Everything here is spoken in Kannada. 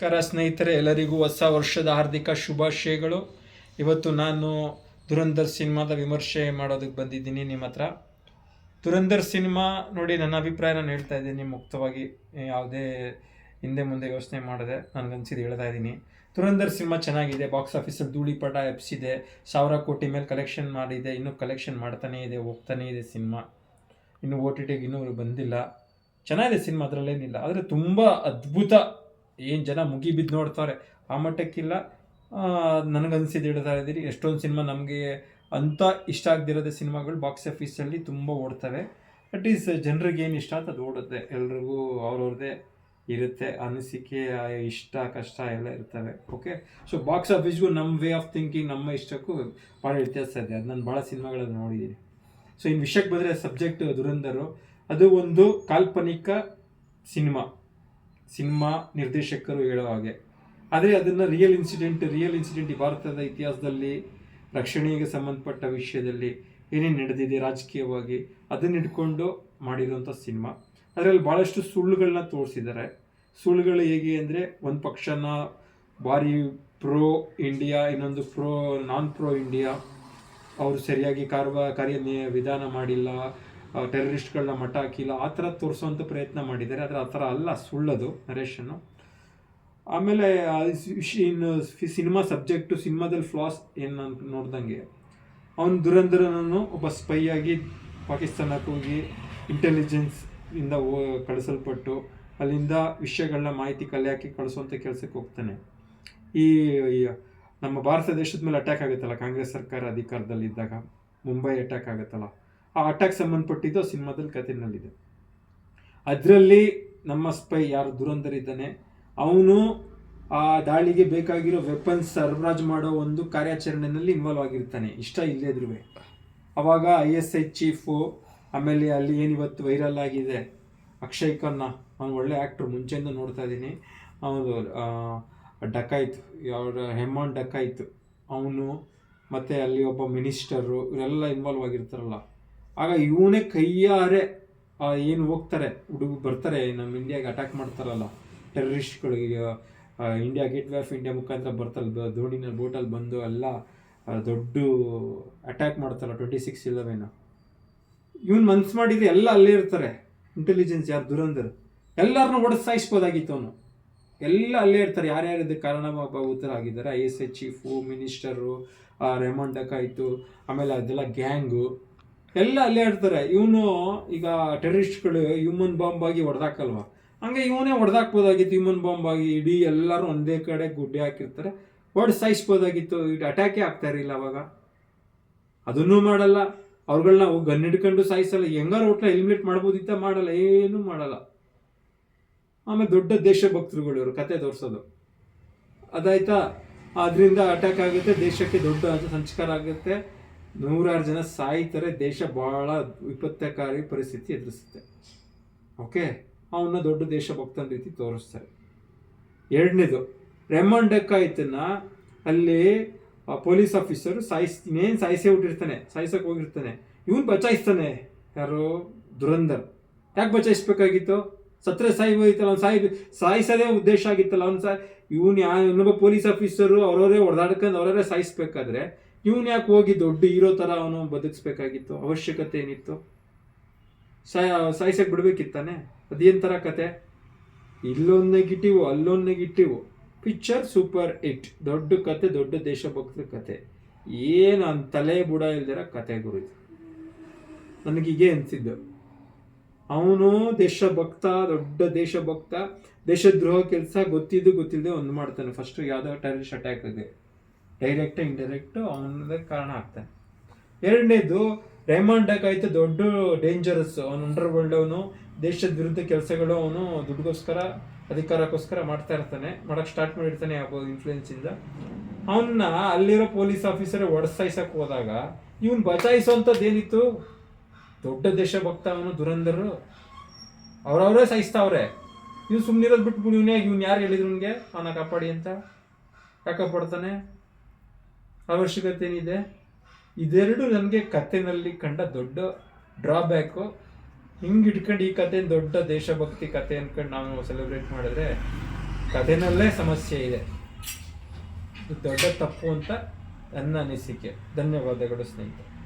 ನಮಸ್ಕಾರ ಸ್ನೇಹಿತರೆ, ಎಲ್ಲರಿಗೂ ಹೊಸ ವರ್ಷದ ಹಾರ್ದಿಕ ಶುಭಾಶಯಗಳು. ಇವತ್ತು ನಾನು ಧುರಂಧರ್ ಸಿನಿಮಾದ ವಿಮರ್ಶೆ ಮಾಡೋದಕ್ಕೆ ಬಂದಿದ್ದೀನಿ ನಿಮ್ಮ ಹತ್ರ. ಧುರಂಧರ್ ಸಿನಿಮಾ ನೋಡಿ, ನನ್ನ ಅಭಿಪ್ರಾಯ ನಾನು ಹೇಳ್ತಾ ಇದ್ದೀನಿ ಮುಕ್ತವಾಗಿ, ಯಾವುದೇ ಹಿಂದೆ ಮುಂದೆ ಯೋಚನೆ ಮಾಡದೆ ನನಗನ್ಸಿದ್ದು ಹೇಳ್ತಾ ಇದ್ದೀನಿ. ಧುರಂಧರ್ ಸಿನಿಮಾ ಚೆನ್ನಾಗಿದೆ. ಬಾಕ್ಸ್ ಆಫೀಸಲ್ಲಿ ಧೂಳಿಪಟ ಎಬ್ಸಿದೆ, 1000 ಕೋಟಿ ಮೇಲೆ ಕಲೆಕ್ಷನ್ ಮಾಡಿದೆ, ಇನ್ನೂ ಕಲೆಕ್ಷನ್ ಮಾಡ್ತಾನೇ ಇದೆ, ಹೋಗ್ತಾನೇ ಇದೆ ಸಿನಿಮಾ. ಇನ್ನು OTTಗೆ ಇನ್ನೂ ಬಂದಿಲ್ಲ. ಚೆನ್ನಾಗಿದೆ ಸಿನಿಮಾ, ಅದರಲ್ಲೇನಿಲ್ಲ. ಆದರೆ ತುಂಬ ಅದ್ಭುತ, ಏನು ಜನ ಮುಗಿಬಿದ್ದು ನೋಡ್ತಾರೆ ಆ ಮಟ್ಟಕ್ಕಿಲ್ಲ. ನನಗನ್ಸಿದ್ದು ಹೇಳ್ತಾ ಇದ್ದೀರಿ. ಎಷ್ಟೊಂದು ಸಿನಿಮಾ ನಮಗೆ ಅಂಥ ಇಷ್ಟ ಆಗದಿರೋದೇ ಸಿನಿಮಾಗಳು ಬಾಕ್ಸ್ ಆಫೀಸಲ್ಲಿ ತುಂಬ ಓಡ್ತವೆ. ಅಟ್ ಈಸ್ ಜನರಿಗೆ ಏನು ಇಷ್ಟ ಅಂತ ಅದು ಓಡುತ್ತೆ. ಎಲ್ರಿಗೂ ಅವ್ರವ್ರದ್ದೇ ಇರುತ್ತೆ ಅನಿಸಿಕೆ, ಇಷ್ಟ ಕಷ್ಟ ಎಲ್ಲ ಇರ್ತವೆ. ಓಕೆ, ಸೊ ಬಾಕ್ಸ್ ಆಫೀಸ್ಗೂ ನಮ್ಮ ವೇ ಆಫ್ ಥಿಂಕಿಂಗ್, ನಮ್ಮ ಇಷ್ಟಕ್ಕೂ ಭಾಳ ವ್ಯತ್ಯಾಸ ಇದೆ. ಅದು ನಾನು ಭಾಳ ಸಿನಿಮಾಗಳನ್ನು ನೋಡಿದ್ದೀನಿ. ಸೊ ಇನ್ನು ವಿಷಯಕ್ಕೆ ಬಂದರೆ, ಸಬ್ಜೆಕ್ಟ್ ಧುರಂಧರು, ಅದು ಒಂದು ಕಾಲ್ಪನಿಕ ಸಿನಿಮಾ ನಿರ್ದೇಶಕರು ಹೇಳೋ ಹಾಗೆ. ಆದರೆ ಅದನ್ನು ರಿಯಲ್ ಇನ್ಸಿಡೆಂಟ್ ಈ ಭಾರತದ ಇತಿಹಾಸದಲ್ಲಿ ರಕ್ಷಣೆಗೆ ಸಂಬಂಧಪಟ್ಟ ವಿಷಯದಲ್ಲಿ ಏನೇನು ನಡೆದಿದೆ ರಾಜಕೀಯವಾಗಿ, ಅದನ್ನ ಇಟ್ಕೊಂಡು ಮಾಡಿರುವಂಥ ಸಿನಿಮಾ. ಅದರಲ್ಲಿ ಭಾಳಷ್ಟು ಸುಳ್ಳುಗಳನ್ನ ತೋರಿಸಿದ್ದಾರೆ. ಸುಳ್ಳುಗಳು ಹೇಗೆ ಅಂದರೆ, ಒಂದು ಪಕ್ಷನ ಭಾರಿ ಪ್ರೋ ಇಂಡಿಯಾ, ಇನ್ನೊಂದು ನಾನ್ ಪ್ರೋ ಇಂಡಿಯಾ, ಅವರು ಸರಿಯಾಗಿ ಕಾರ್ಯ ವಿಧಾನ ಮಾಡಿಲ್ಲ, ಟೆರರಿಸ್ಟ್ಗಳನ್ನ ಮಟ್ಟ ಹಾಕಿಲ್ಲ, ಆ ಥರ ತೋರಿಸೋವಂಥ ಪ್ರಯತ್ನ ಮಾಡಿದ್ದಾರೆ. ಆದರೆ ಆ ಥರ ಅಲ್ಲ, ಸುಳ್ಳದು ನರೇಶನ್ನು. ಆಮೇಲೆ ಇನ್ನು ಸಿನಿಮಾ ಸಬ್ಜೆಕ್ಟು, ಸಿನಿಮಾದಲ್ಲಿ ಫ್ಲಾಸ್ ಏನು ನೋಡ್ದಂಗೆ, ಅವನು ಧುರಂಧರನನ್ನು ಒಬ್ಬ ಸ್ಪೈ ಆಗಿ ಪಾಕಿಸ್ತಾನಕ್ಕೆ ಹೋಗಿ ಇಂಟೆಲಿಜೆನ್ಸ್ ಇಂದ ಕಳಿಸಲ್ಪಟ್ಟು ಅಲ್ಲಿಂದ ವಿಷಯಗಳನ್ನ ಮಾಹಿತಿ ಕಲೆ ಹಾಕಿ ಕಳಿಸುವಂಥ ಕೆಲಸಕ್ಕೆ ಹೋಗ್ತಾನೆ. ಈ ನಮ್ಮ ಭಾರತ ದೇಶದ ಮೇಲೆ ಅಟ್ಯಾಕ್ ಆಗುತ್ತಲ್ಲ, ಕಾಂಗ್ರೆಸ್ ಸರ್ಕಾರ ಅಧಿಕಾರದಲ್ಲಿದ್ದಾಗ ಮುಂಬೈ ಅಟ್ಯಾಕ್ ಆಗುತ್ತಲ್ಲ, ಆ ಅಟ್ಯಾಕ್ ಸಂಬಂಧಪಟ್ಟಿದ್ದು ಸಿನಿಮಾದಲ್ಲಿ ಕಥೆನಲ್ಲಿದೆ. ಅದರಲ್ಲಿ ನಮ್ಮ ಸ್ಪೈ ಯಾರು ಧುರಂಧರ್ ಇದ್ದಾನೆ, ಅವನು ಆ ದಾಳಿಗೆ ಬೇಕಾಗಿರೋ ವೆಪನ್ಸ್ ಸರಬರಾಜು ಮಾಡೋ ಒಂದು ಕಾರ್ಯಾಚರಣೆಯಲ್ಲಿ ಇನ್ವಾಲ್ವ್ ಆಗಿರ್ತಾನೆ, ಇಷ್ಟ ಇಲ್ಲದಿದ್ರೂ. ಅವಾಗ ISI ಚೀಫು, ಆಮೇಲೆ ಅಲ್ಲಿ ಏನಿವತ್ತು ವೈರಲ್ ಆಗಿದೆ ಅಕ್ಷಯ್ ಖನ್ನಾ, ಅವನು ಒಳ್ಳೆ ಆ್ಯಕ್ಟ್ರು, ಮುಂಚೆಯಿಂದ ನೋಡ್ತಾ ಇದ್ದೀನಿ. ಅವನು ಡಕಾಯ್ತು, ಹೆಮ್ಮಾನ್ ಡಕಾಯ್ತು ಅವನು, ಮತ್ತು ಅಲ್ಲಿ ಒಬ್ಬ ಮಿನಿಸ್ಟರು, ಇವರೆಲ್ಲ ಇನ್ವಾಲ್ವ್ ಆಗಿರ್ತಾರಲ್ಲ. ಆಗ ಇವನೇ ಕೈಯಾರೆ ಏನು ಹೋಗ್ತಾರೆ, ಬರ್ತಾರೆ ನಮ್ಮ ಇಂಡಿಯಾಗೆ ಅಟ್ಯಾಕ್ ಮಾಡ್ತಾರಲ್ಲ ಟೆರರಿಸ್ಟ್ಗಳಿಗೆ, ಇಂಡಿಯಾ ಗೇಟ್ವೇ ಆಫ್ ಇಂಡಿಯಾ ಮುಖಾಂತರ ಬರ್ತಾರೆ, ಧೋಣಿನಲ್ಲಿ ಬೋಟಲ್ಲಿ ಬಂದು ಎಲ್ಲ ದೊಡ್ಡ ಅಟ್ಯಾಕ್ ಮಾಡ್ತಾರಲ್ಲ 26/11. ಇವನು ಮನ್ಸು ಮಾಡಿದರೆ ಎಲ್ಲ ಅಲ್ಲೇ ಇರ್ತಾರೆ. ಇಂಟೆಲಿಜೆನ್ಸ್ ಯಾರು, ಧುರಂಧರ್, ಎಲ್ಲರನ್ನೂ ಹೊಡೆದು ಸಾಯಿಸ್ಬೋದಾಗಿತ್ತು ಅವನು. ಎಲ್ಲ ಅಲ್ಲೇ ಇರ್ತಾರೆ, ಯಾರ್ಯಾರು ಇದಕ್ಕೆ ಕಾರಣಭೂತರಾಗಿದ್ದಾರೆ, ISI ಚೀಫು, ಮಿನಿಸ್ಟರು, ರೆಹಮಾನ್ ಡಕಾಯ್ತು, ಆಮೇಲೆ ಅದೆಲ್ಲ ಗ್ಯಾಂಗು, ಎಲ್ಲ ಅಲ್ಲೇ ಇರ್ತಾರೆ. ಇವನು ಈಗ ಟೆರರಿಸ್ಟ್ಗಳು ಹ್ಯೂಮನ್ ಬಾಂಬ್ ಆಗಿ ಹೊಡೆದಾಕಲ್ವ, ಹಂಗೆ ಇವನೇ ಹೊಡೆದಾಕ್ಬೋದಾಗಿತ್ತು ಹ್ಯೂಮನ್ ಬಾಂಬ್ ಆಗಿ. ಇಡೀ ಎಲ್ಲರೂ ಒಂದೇ ಕಡೆ ಗುಡ್ಡೆ ಹಾಕಿರ್ತಾರೆ, ಹೊಡೆದು ಸಾಯಿಸ್ಬೋದಾಗಿತ್ತು. ಇದು ಅಟ್ಯಾಕೇ ಆಗ್ತಾ ಇರಲಿಲ್ಲ ಅವಾಗ. ಅದನ್ನೂ ಮಾಡಲ್ಲ, ಅವ್ರುಗಳನ್ನ ಗನ್ ಹಿಡ್ಕೊಂಡು ಸಾಯಿಸಲ್ಲ, ಹೆಂಗಾರು ಒಟ್ಲ ಎಲಿಮಿನೇಟ್ ಮಾಡ್ಬೋದಿತ್ತ, ಮಾಡಲ್ಲ, ಏನೂ ಮಾಡಲ್ಲ. ಆಮೇಲೆ ದೊಡ್ಡ ದೇಶಭಕ್ತರುಗಳು ಇವರು, ಕತೆ ತೋರಿಸೋದು ಅದಾಯ್ತಾ. ಅದರಿಂದ ಅಟ್ಯಾಕ್ ಆಗುತ್ತೆ, ದೇಶಕ್ಕೆ ದೊಡ್ಡ ಸಂಸ್ಕಾರ ಆಗುತ್ತೆ, 100 ಜನ ಸಾಯ್ತಾರೆ, ದೇಶ ಭಾಳ ವಿಪತ್ತಕಾರಿ ಪರಿಸ್ಥಿತಿ ಎದುರಿಸುತ್ತೆ. ಓಕೆ, ಅವನ್ನ ದೊಡ್ಡ ದೇಶಭಕ್ತನ ರೀತಿ ತೋರಿಸ್ತಾರೆ. ಎರಡನೇದು, ರೆಹಮಾನ್ ಡಕಾಯ್ತನ್ನ ಅಲ್ಲಿ ಪೊಲೀಸ್ ಆಫೀಸರು ಸಾಯಿಸೇ ಬಿಟ್ಟಿರ್ತಾನೆ, ಸಾಯಿಸಕ್ಕೆ ಹೋಗಿರ್ತಾನೆ. ಇವನು ಬಚಾಯಿಸ್ತಾನೆ, ಯಾರು, ಧುರಂಧರ್. ಯಾಕೆ ಬಚಾಯಿಸ್ಬೇಕಾಗಿತ್ತು, ಸತ್ರೆ ಸಾಯ್ಬೋದಿತ್ತಲ್ಲ, ಅವ್ನು ಸಾಯಿಸೋದೇ ಉದ್ದೇಶ ಆಗಿತ್ತಲ್ಲ. ಇವನು ಇನ್ನೊಬ್ಬ ಪೊಲೀಸ್ ಆಫೀಸರು ಅವರವರೇ ಹೊಡೆದಾಡ್ಕೊಂಡು ಅವರವರೇ ಸಾಯಿಸ್ಬೇಕಾದ್ರೆ ಇವನು ಯಾಕೆ ಹೋಗಿ ದೊಡ್ಡ ಹೀರೋ ಥರ ಅವನು ಬದುಕಿಸ್ಬೇಕಾಗಿತ್ತು, ಅವಶ್ಯಕತೆ ಏನಿತ್ತು, ಸಾಯಿಸಕ್ಕೆ ಬಿಡ್ಬೇಕಿತ್ತಾನೆ. ಅದೇನು ಥರ ಕತೆ, ಇಲ್ಲೊಂದು ನೆಗೆಟಿವ್ ಅಲ್ಲೊಂದು ನೆಗೆಟಿವ್, ಪಿಕ್ಚರ್ ಸೂಪರ್ ಹಿಟ್, ದೊಡ್ಡ ಕತೆ, ದೊಡ್ಡ ದೇಶಭಕ್ತರ ಕತೆ, ಏನು ಅಂತ ತಲೆ ಬುಡ ಇಲ್ದಿರ ಕತೆ ಗುರು ಇದು. ನನಗೀಗೆ ಅನಿಸಿದ್ದು, ಅವನು ದೇಶಭಕ್ತ, ದೊಡ್ಡ ದೇಶಭಕ್ತ, ದೇಶದ್ರೋಹ ಕೆಲಸ ಗೊತ್ತಿಲ್ಲದೆ ಒಂದು ಮಾಡ್ತಾನೆ. ಫಸ್ಟು ಯಾವುದೋ ಟೆರರಿಸ್ಟ್ ಅಟ್ಯಾಕ್ ಇದೆ, ಡೈರೆಕ್ಟ್ ಇಂಡೈರೆಕ್ಟ್ ಅವನದೇ ಕಾರಣ ಆಗ್ತಾನೆ. ಎರಡನೇದು, ರೆಹಮಾನ್ ಡಕಾಯ್ತು ದೊಡ್ಡ ಡೇಂಜರಸ್, ಅವನು ಅಂಡರ್ ವರ್ಲ್ಡ್, ಅವನು ದೇಶದ ವಿರುದ್ಧ ಕೆಲಸಗಳು ಅವನು ದುಡ್ಡುಗೋಸ್ಕರ ಅಧಿಕಾರಕ್ಕೋಸ್ಕರ ಮಾಡ್ತಾ ಇರ್ತಾನೆ, ಮಾಡೋಕ್ಕೆ ಸ್ಟಾರ್ಟ್ ಮಾಡಿರ್ತಾನೆ ಯಾವ ಇನ್ಫ್ಲೂಯೆನ್ಸಿಂದ. ಅವನ್ನ ಅಲ್ಲಿರೋ ಪೊಲೀಸ್ ಆಫೀಸರೇ ಒಡೆಸಾಯಿಸಕ್ಕೆ ಹೋದಾಗ ಇವನು ಬಚಾಯಿಸೋಂಥದ್ದು ಏನಿತ್ತು, ದೊಡ್ಡ ದೇಶಭಕ್ತ ಅವನು ಧುರಂಧರು, ಅವ್ರವರೇ ಸಾಯಿಸ್ತಾವ್ರೆ. ಇವ್ನು ಸುಮ್ಮನಿರೋದು ಬಿಟ್ಬಿಟ್ಟು ಇವ್ನು ಯಾರು ಹೇಳಿದ್ರು ಇವನಿಗೆ ಅವನ ಕಾಪಾಡಿ ಅಂತ? ಯಾಕೆ ಕಾಪಾಡ್ತಾನೆ, ಅವಶ್ಯಕತೆ ಏನಿದೆ? ಇದೆರಡು ನನಗೆ ಕಥೆನಲ್ಲಿ ಕಂಡ ದೊಡ್ಡ ಡ್ರಾಬ್ಯಾಕು. ಹಿಂಗೆ ಇಟ್ಕೊಂಡು ಈ ಕಥೆ ದೊಡ್ಡ ದೇಶಭಕ್ತಿ ಕಥೆ ಅಂದ್ಕೊಂಡು ನಾವು ಸೆಲೆಬ್ರೇಟ್ ಮಾಡಿದ್ರೆ ಕಥೆನಲ್ಲೇ ಸಮಸ್ಯೆ ಇದೆ. ಇದು ದೊಡ್ಡ ತಪ್ಪು ಅಂತ ನನ್ನ ಅನಿಸಿಕೆ. ಧನ್ಯವಾದಗಳು ಸ್ನೇಹಿತರೆ.